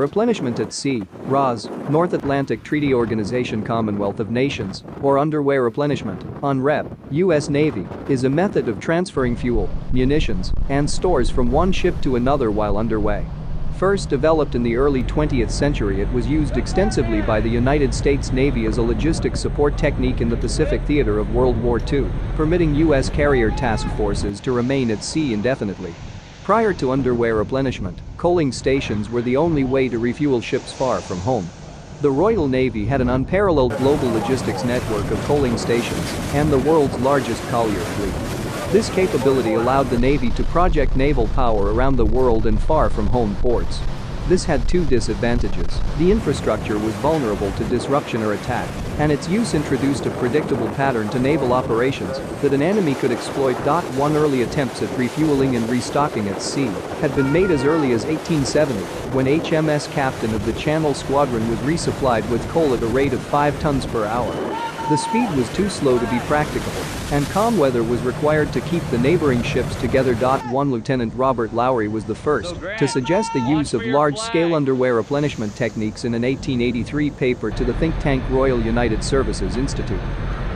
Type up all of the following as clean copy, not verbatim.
Replenishment at sea, RAS, North Atlantic Treaty Organization Commonwealth of Nations, or underway replenishment, UNREP, U.S. Navy, is a method of transferring fuel, munitions, and stores from one ship to another while underway. First developed in the early 20th century, it was used extensively by the United States Navy as a logistics support technique in the Pacific theater of World War II, permitting U.S. carrier task forces to remain at sea indefinitely. Prior to underway replenishment, coaling stations were the only way to refuel ships far from home. The Royal Navy had an unparalleled global logistics network of coaling stations and the world's largest collier fleet. This capability allowed the Navy to project naval power around the world and far from home ports. This had two disadvantages: the infrastructure was vulnerable to disruption or attack, and its use introduced a predictable pattern to naval operations that an enemy could exploit. One early attempts at refueling and restocking at sea had been made as early as 1870, when HMS Captain of the Channel Squadron was resupplied with coal at a rate of 5 tons per hour. The speed was too slow to be practicable, and calm weather was required to keep the neighboring ships together. One Lieutenant Robert Lowry was the first to suggest the use of large-scale underway replenishment techniques in an 1883 paper to the think tank Royal United Services Institute.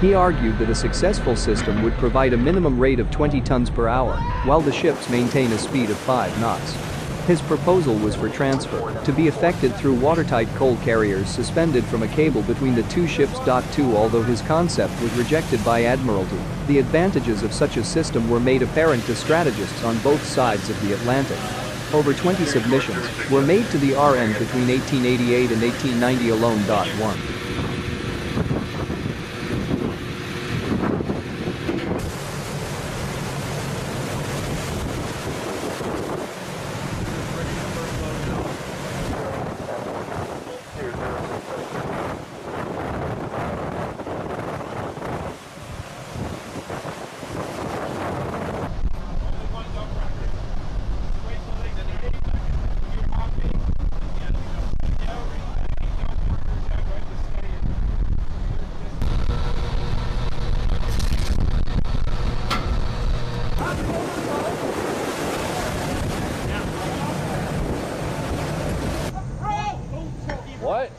He argued that a successful system would provide a minimum rate of 20 tons per hour, while the ships maintain a speed of 5 knots. His proposal was for transfer to be effected through watertight coal carriers suspended from a cable between the two ships. Although his concept was rejected by Admiralty, the advantages of such a system were made apparent to strategists on both sides of the Atlantic. Over 20 submissions were made to the RN between 1888 and 1890 alone. 1. What?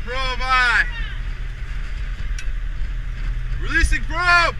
Probe I. Releasing probe.